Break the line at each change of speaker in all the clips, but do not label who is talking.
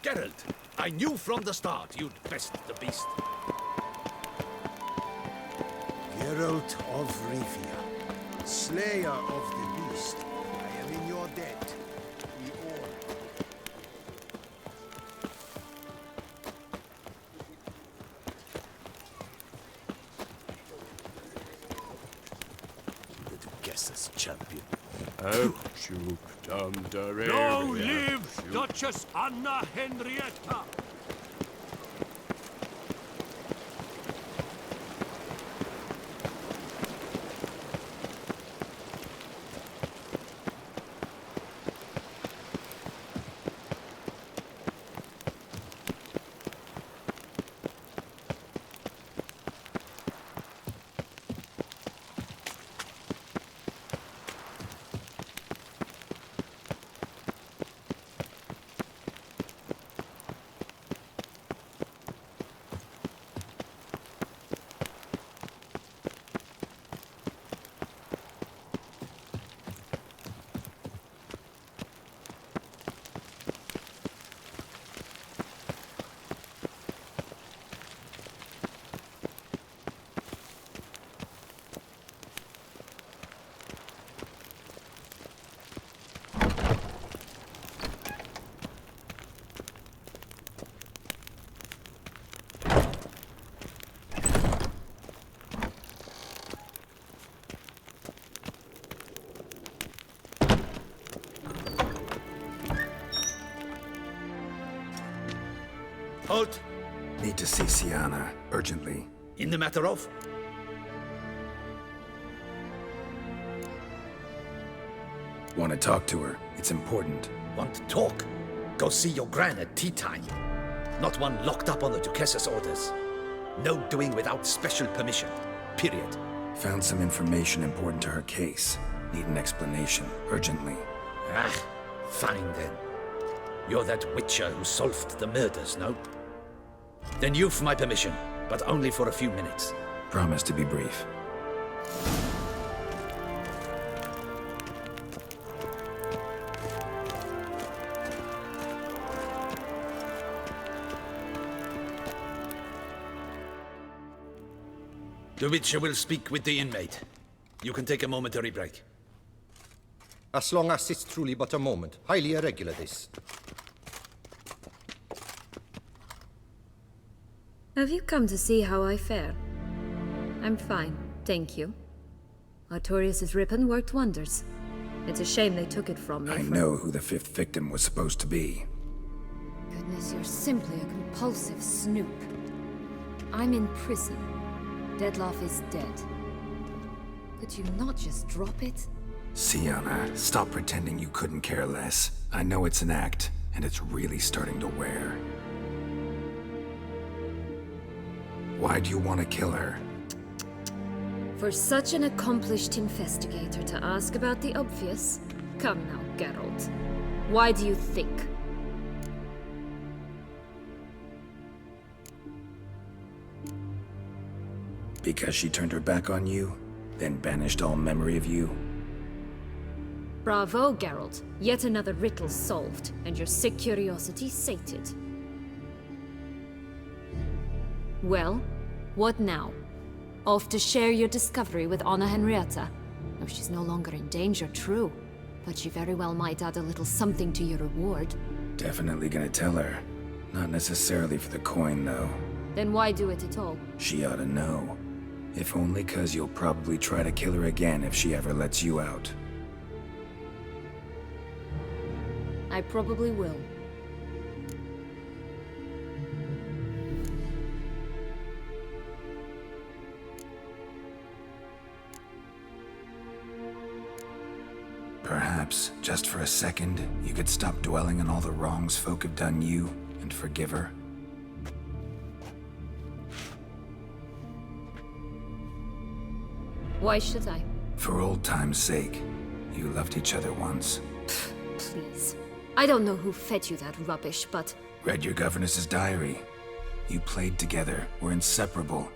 Geralt, I knew from the start you'd best the beast.
Geralt of Rivia, slayer of the beast, I am in your debt. We all.
The Duchess's champion.
Long live Duchess Anna Henrietta!
Halt!
Need to see Sienna, urgently.
In the matter of?
Want to talk to her. It's important.
Want to talk? Go see your gran at tea time. Not one locked up on the Duchess's orders. No doing without special permission. Period.
Found some information important to her case. Need an explanation, urgently.
Ah, fine then. You're that witcher who solved the murders, no? Then you've my permission, but only for a few minutes.
Promise to be brief.
The witcher will speak with the inmate. You can take a momentary break.
As long as it's truly but a moment. Highly irregular, this.
Have you come to see how I fare? I'm fine, thank you. Artorius' ribbon worked wonders. It's a shame they took it from me.
I know who the fifth victim was supposed to be.
Goodness, you're simply a compulsive snoop. I'm in prison. Deadloff is dead. Could you not just drop it?
Sienna, stop pretending you couldn't care less. I know it's an act, and it's really starting to wear. Why do you want to kill her?
For such an accomplished investigator to ask about the obvious? Come now, Geralt. Why do you think?
Because she turned her back on you, then banished all memory of you?
Bravo, Geralt. Yet another riddle solved, and your sick curiosity sated. Well, what now? Off to share your discovery with Anna Henrietta? No, she's no longer in danger, true. But she very well might add a little something to your reward.
Definitely gonna tell her. Not necessarily for the coin, though.
Then why do it at all?
She ought to know. If only 'cause you'll probably try to kill her again if she ever lets you out.
I probably will.
Perhaps, just for a second, you could stop dwelling on all the wrongs folk have done you and forgive her.
Why should I?
For old time's sake. You loved each other once.
Please. I don't know who fed you that rubbish, but...
Read your governess's diary. You played together, were inseparable.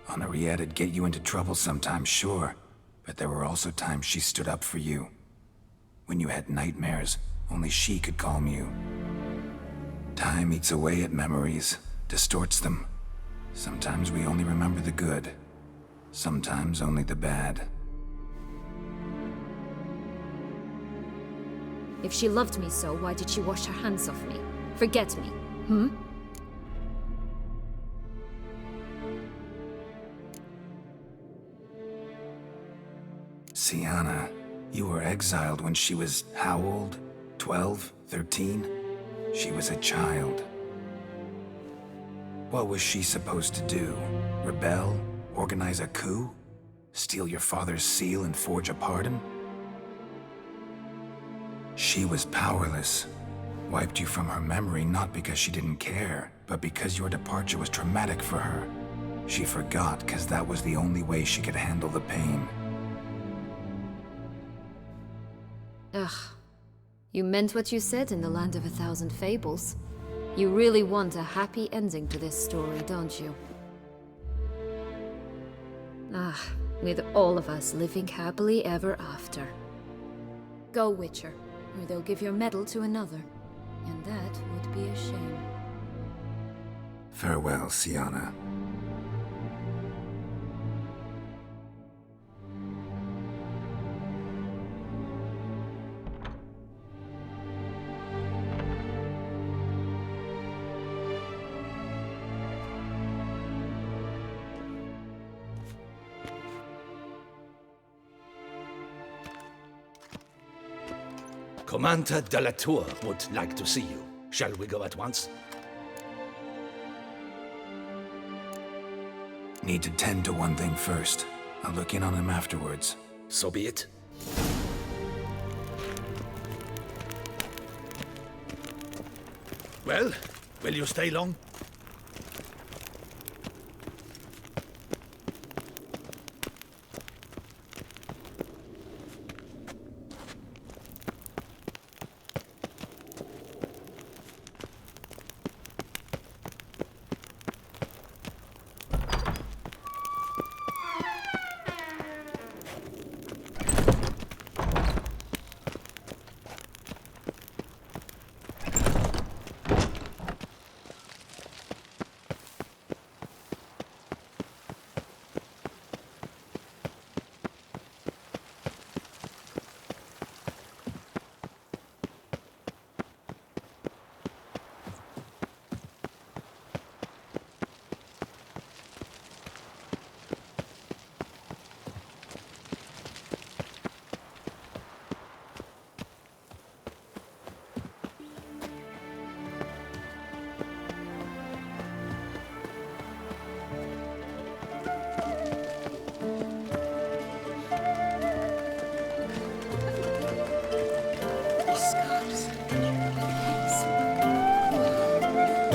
Henriette'd get you into trouble sometimes, sure. But there were also times she stood up for you. When you had nightmares, only she could calm you. Time eats away at memories, distorts them. Sometimes we only remember the good. Sometimes only the bad.
If she loved me so, why did she wash her hands off me? Forget me, hmm?
Sienna, you were exiled when she was how old? 12? 13? She was a child. What was she supposed to do? Rebel? Organize a coup? Steal your father's seal and forge a pardon? She was powerless. Wiped you from her memory not because she didn't care, but because your departure was traumatic for her. She forgot because that was the only way she could handle the pain.
Ugh. You meant what you said in the Land of a Thousand Fables. You really want a happy ending to this story, don't you? Ah, with all of us living happily ever after. Go, Witcher, or they'll give your medal to another. And that would be a shame.
Farewell, Sienna.
Commander de la Tour would like to see you. Shall we go at once?
Need to tend to one thing first. I'll look in on him afterwards.
So be it. Well, will you stay long?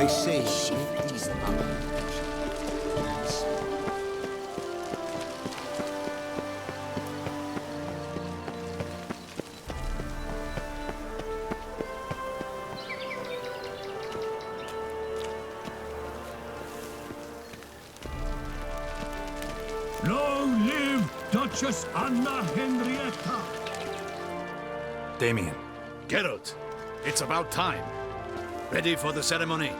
They say
Long live Duchess Anna Henrietta!
Damien.
Geralt, it's about time. Ready for the ceremony?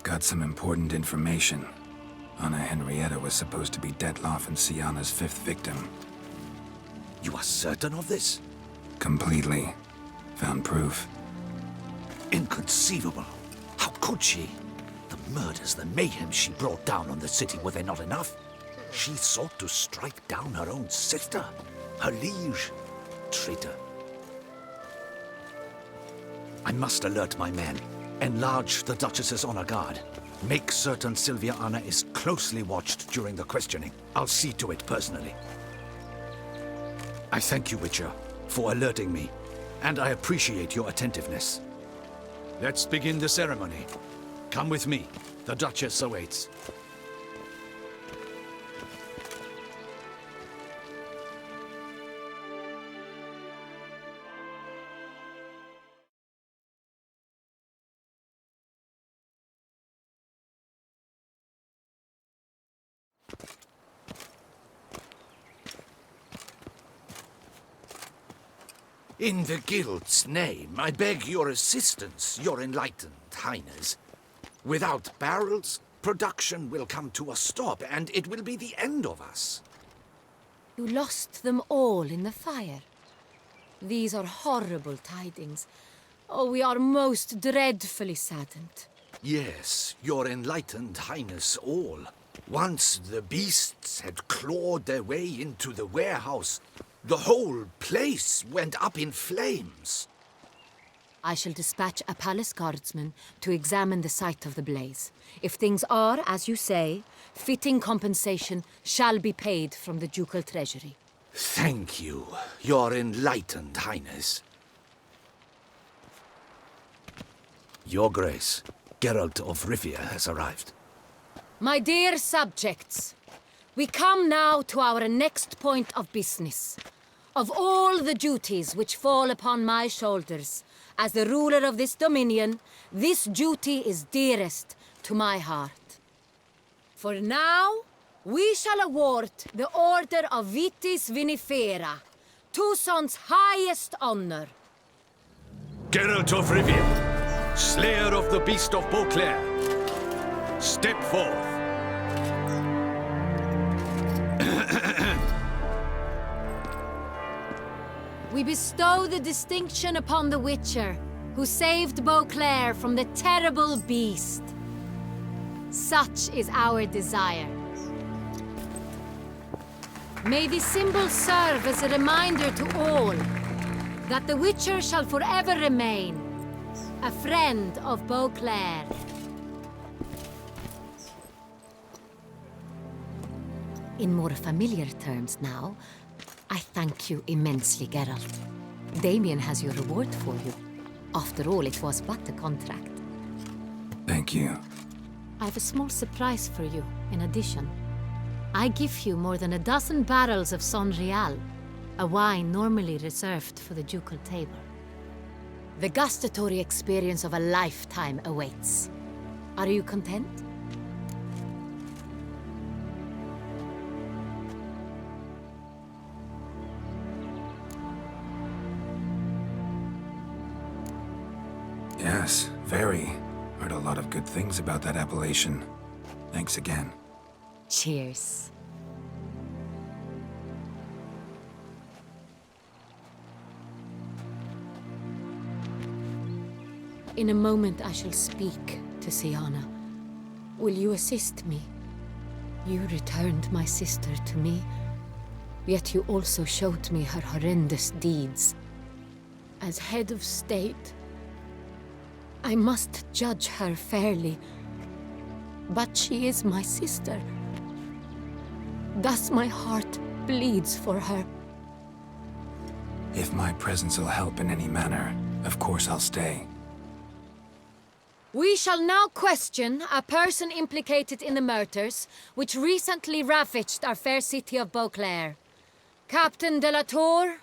Got some important information. Anna Henrietta was supposed to be Detloff and Sienna's fifth victim.
You are certain of this?
Completely. Found proof.
Inconceivable. How could she? The murders, the mayhem she brought down on the city, were they not enough? She sought to strike down her own sister, her liege. Traitor. I must alert my men. Enlarge the Duchess's honor guard. Make certain Sylvia Anna is closely watched during the questioning. I'll see to it personally. I thank you, Witcher, for alerting me, and I appreciate your attentiveness. Let's begin the ceremony. Come with me. The Duchess awaits. In the Guild's name, I beg your assistance, your enlightened highness. Without barrels, production will come to a stop, and it will be the end of us.
You lost them all in the fire. These are horrible tidings. Oh, we are most dreadfully saddened.
Yes, your enlightened highness all. Once the beasts had clawed their way into the warehouse, the whole place went up in flames.
I shall dispatch a palace guardsman to examine the site of the blaze. If things are, as you say, fitting compensation shall be paid from the ducal treasury.
Thank you, your enlightened highness. Your Grace, Geralt of Rivia has arrived.
My dear subjects, we come now to our next point of business. Of all the duties which fall upon my shoulders, as the ruler of this dominion, this duty is dearest to my heart. For now, we shall award the Order of Vitis Vinifera, Tucson's highest honor.
Geralt of Rivia, slayer of the beast of Beauclair, step forth.
We bestow the distinction upon the Witcher, who saved Beauclair from the terrible beast. Such is our desire. May this symbol serve as a reminder to all that the Witcher shall forever remain a friend of Beauclair. In more familiar terms now, I thank you immensely, Geralt. Damien has your reward for you. After all, it was but a contract.
Thank you.
I have a small surprise for you, in addition. I give you more than a dozen barrels of Son Real, a wine normally reserved for the ducal table. The gustatory experience of a lifetime awaits. Are you content?
Yes, very. Heard a lot of good things about that appellation. Thanks again.
Cheers. In a moment I shall speak to Siana. Will you assist me? You returned my sister to me, yet you also showed me her horrendous deeds. As head of state, I must judge her fairly, but she is my sister. Thus my heart bleeds for her.
If my presence will help in any manner, of course I'll stay.
We shall now question a person implicated in the murders which recently ravaged our fair city of Beauclair. Captain de la Tour,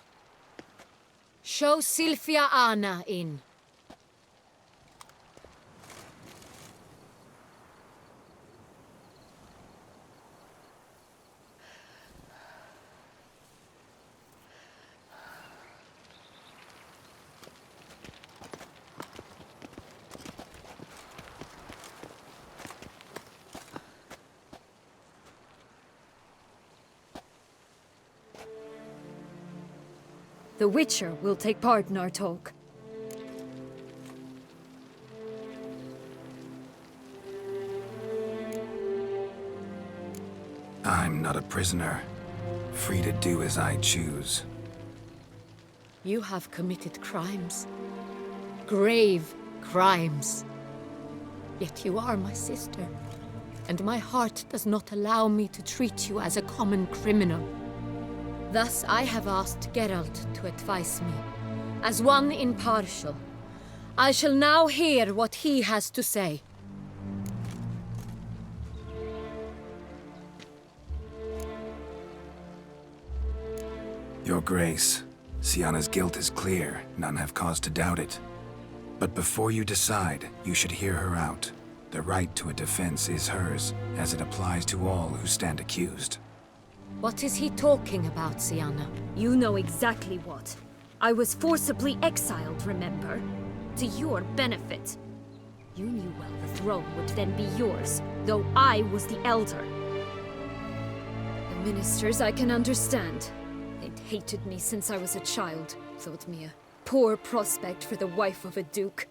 show Sylvia Anna in.
The Witcher will take part in our talk.
I'm not a prisoner, free to do as I choose.
You have committed crimes. Grave crimes. Yet you are my sister, and my heart does not allow me to treat you as a common criminal. Thus I have asked Geralt to advise me, as one impartial. I shall now hear what he has to say.
Your Grace, Siana's guilt is clear. None have cause to doubt it. But before you decide, you should hear her out. The right to a defense is hers, as it applies to all who stand accused.
What is he talking about, Siana?
You know exactly what. I was forcibly exiled, remember? To your benefit. You knew well the throne would then be yours, though I was the elder. The ministers I can understand. They'd hated me since I was a child, thought me a poor prospect for the wife of a duke.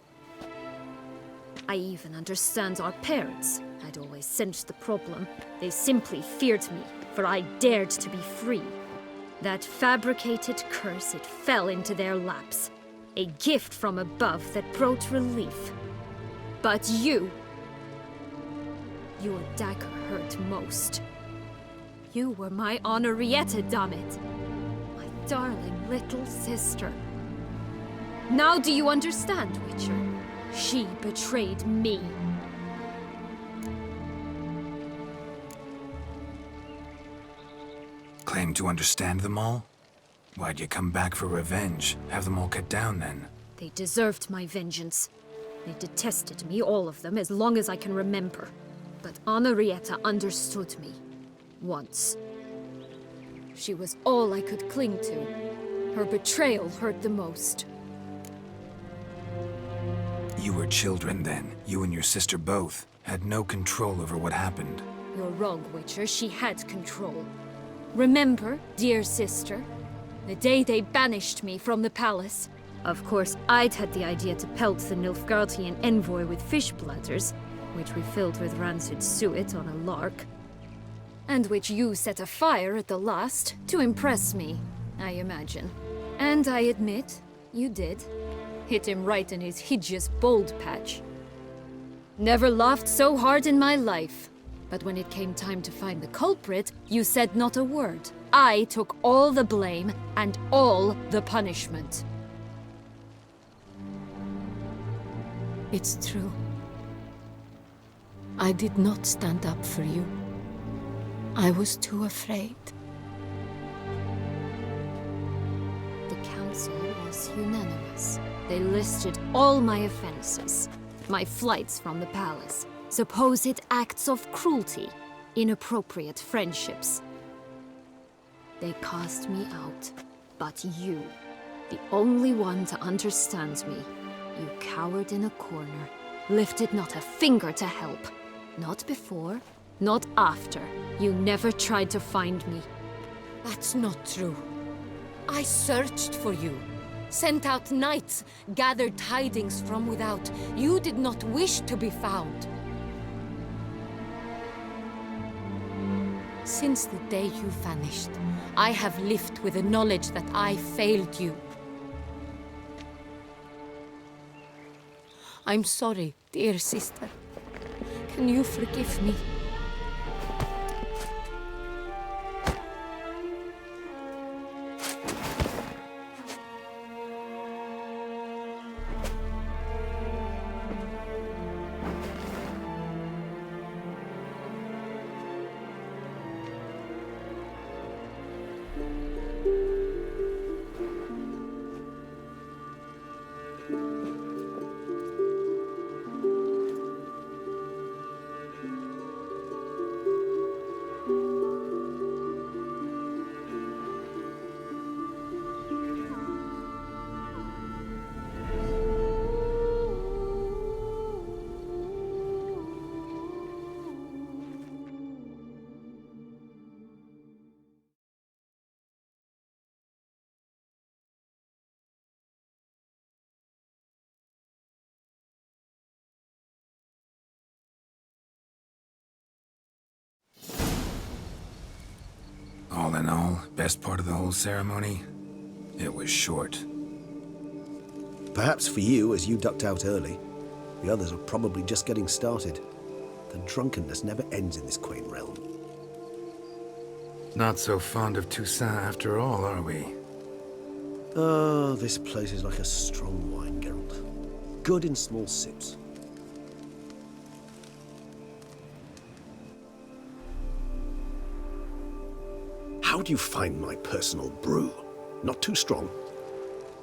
I even understand our parents. I'd always sensed the problem. They simply feared me, for I dared to be free. That fabricated curse, it fell into their laps. A gift from above that brought relief. But you... Your dagger hurt most. You were my Henrietta, dammit. My darling little sister. Now do you understand, Witcher? She betrayed me.
Claim to understand them all? Why'd you come back for revenge? Have them all cut down, then?
They deserved my vengeance. They detested me, all of them, as long as I can remember. But Henrietta understood me. Once. She was all I could cling to. Her betrayal hurt the most.
You were children then. You and your sister both had no control over what happened.
You're wrong, Witcher. She had control. Remember, dear sister, the day they banished me from the palace? Of course, I'd had the idea to pelt the Nilfgaardian envoy with fish bladders, which we filled with rancid suet on a lark. And which you set afire at the last, to impress me, I imagine. And I admit, you did. Hit him right in his hideous bald patch. Never laughed so hard in my life. But when it came time to find the culprit, you said not a word. I took all the blame and all the punishment.
It's true. I did not stand up for you. I was too afraid.
The council was unanimous. They listed all my offenses. My flights from the palace. Supposed acts of cruelty. Inappropriate friendships. They cast me out. But you, the only one to understand me, you cowered in a corner, lifted not a finger to help. Not before, not after. You never tried to find me.
That's not true. I searched for you. Sent out knights, gathered tidings from without. You did not wish to be found. Since the day you vanished, I have lived with the knowledge that I failed you. I'm sorry, dear sister. Can you forgive me?
All in all, best part of the whole ceremony? It was short.
Perhaps for you, as you ducked out early. The others are probably just getting started. The drunkenness never ends in this quaint realm.
Not so fond of Toussaint after all, are we?
Oh, this place is like a strong wine, Geralt. Good in small sips. How do you find my personal brew? Not too strong?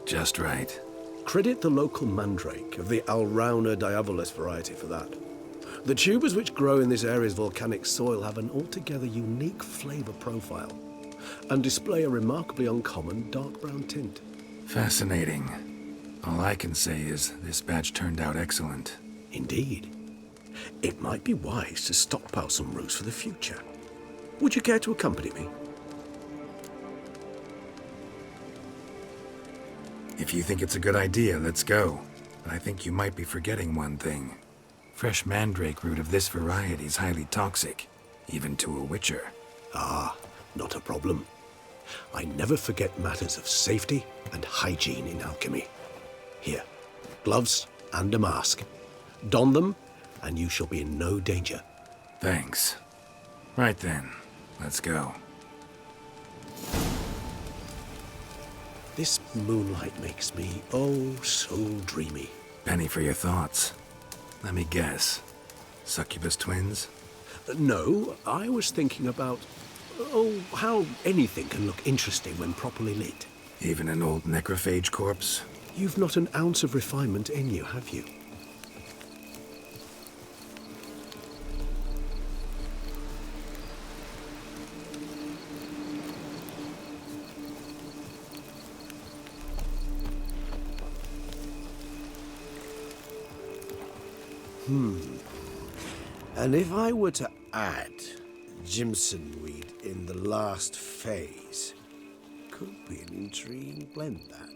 Just right.
Credit the local mandrake of the Alrauna diabolus variety for that. The tubers which grow in this area's volcanic soil have an altogether unique flavor profile and display a remarkably uncommon dark brown tint.
Fascinating. All I can say is this batch turned out excellent.
Indeed. It might be wise to stockpile some roots for the future. Would you care to accompany me?
If you think it's a good idea, let's go. But I think you might be forgetting one thing. Fresh mandrake root of this variety is highly toxic, even to a witcher.
Ah, not a problem. I never forget matters of safety and hygiene in alchemy. Here, gloves and a mask. Don them, and you shall be in no danger.
Thanks. Right then, let's go.
This moonlight makes me, oh, so dreamy.
Penny for your thoughts. Let me guess. Succubus twins?
No, I was thinking about, oh, how anything can look interesting when properly lit.
Even an old necrophage corpse?
You've not an ounce of refinement in you, have you? And if I were to add Jimson weed in the last phase, could be an intriguing blend, that.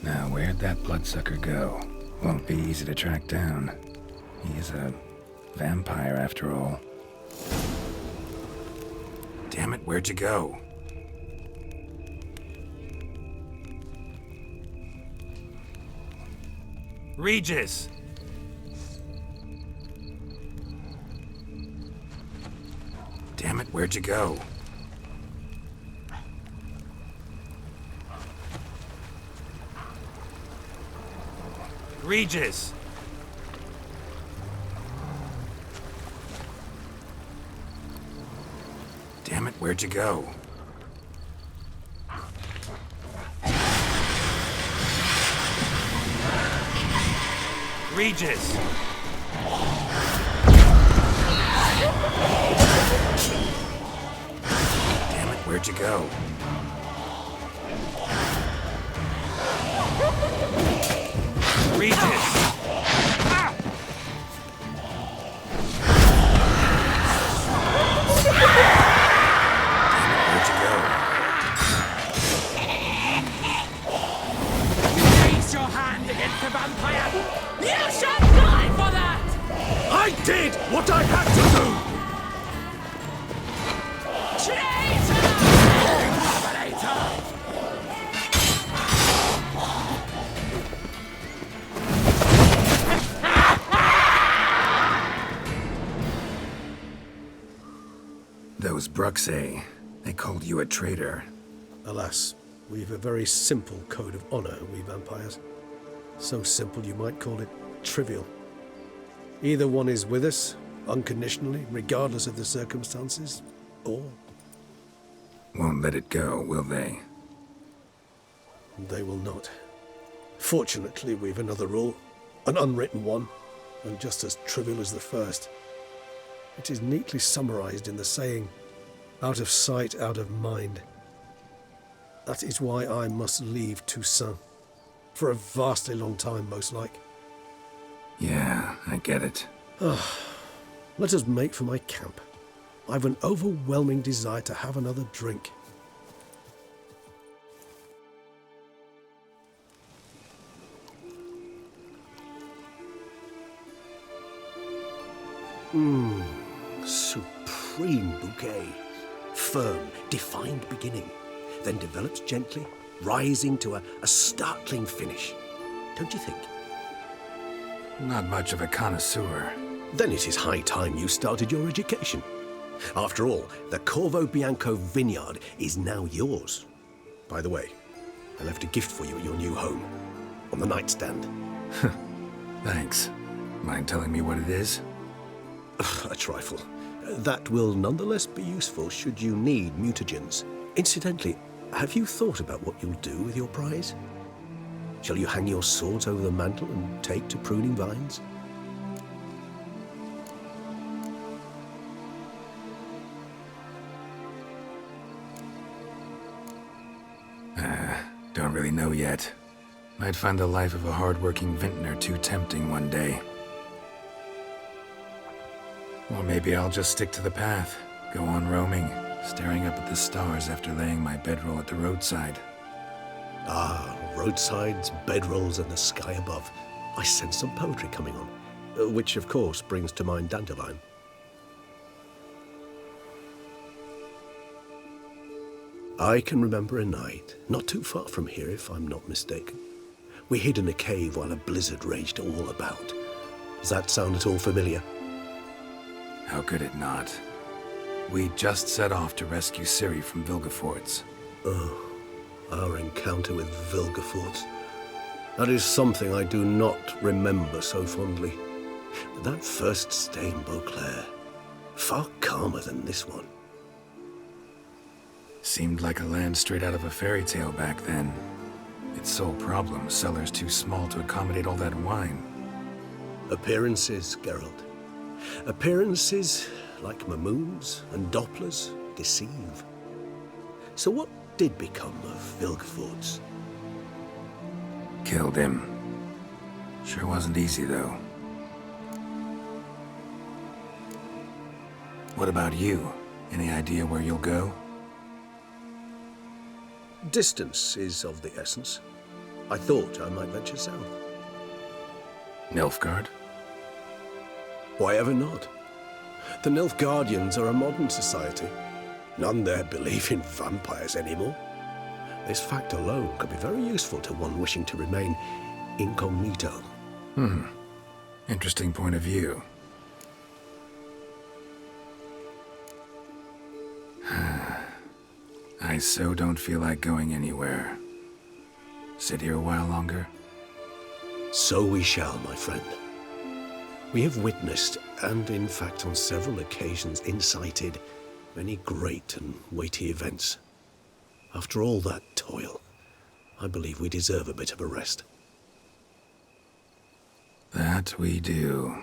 Now, where'd that bloodsucker go? Won't be easy to track down. He is a vampire, after all. Damn it, where'd you go? Regis! Damn it, where'd you go? Regis! Damn it, where'd you go? Regis! Damn it, where'd you go? Regis! Ah! Where'd you go?
Raise your hand against the vampire! You shall die for that!
I did what I had to do!
Those Bruxay, they called you a traitor.
Alas, we've a very simple code of honor, we vampires. So simple you might call it trivial. Either one is with us, unconditionally, regardless of the circumstances, or
Won't let it go, will they?
they will not. Fortunately, we've another rule, an unwritten one, and just as trivial as the first. It is neatly summarized in the saying, Out of sight, out of mind. That is why I must leave Toussaint. For a vastly long time, most like.
Yeah, I get it.
Let us make for my camp. I've an overwhelming desire to have another drink.
Supreme bouquet. Firm, defined beginning, then develops gently, rising to a startling finish. Don't you think?
Not much of a connoisseur.
Then it is high time you started your education. After all, the Corvo Bianco vineyard is now yours. By the way, I left a gift for you at your new home, on the nightstand.
Thanks. Mind telling me what it is?
A trifle. That will nonetheless be useful should you need mutagens. Incidentally, have you thought about what you'll do with your prize? Shall you hang your swords over the mantle and take to pruning vines?
Don't really know yet. Might find the life of a hard-working vintner too tempting one day. Or maybe I'll just stick to the path, go on roaming, staring up at the stars after laying my bedroll at the roadside.
Ah, roadsides, bedrolls, and the sky above. I sense some poetry coming on, which of course brings to mind Dandelion. I can remember a night, not too far from here if I'm not mistaken. We hid in a cave while a blizzard raged all about. Does that sound at all familiar?
How could it not? We just set off to rescue Ciri from Vilgefortz.
Our encounter with Vilgefortz. That is something I do not remember so fondly. But that first stay in Beauclair, far calmer than this one.
Seemed like a land straight out of a fairy tale back then. Its sole problem, cellars too small to accommodate all that wine.
Appearances, Geralt. Appearances, like Mamoons and Dopplers, deceive. So what did become of Vilgefortz?
Killed him. Sure wasn't easy, though. What about you? Any idea where you'll go?
Distance is of the essence. I thought I might venture south.
Nilfgaard?
Why ever not? The Nilfgaardians are a modern society. None there believe in vampires anymore. This fact alone could be very useful to one wishing to remain incognito.
Interesting point of view. I so don't feel like going anywhere. Sit here a while longer?
So we shall, my friend. We have witnessed, and in fact on several occasions incited, many great and weighty events. After all that toil, I believe we deserve a bit of a rest.
That we do.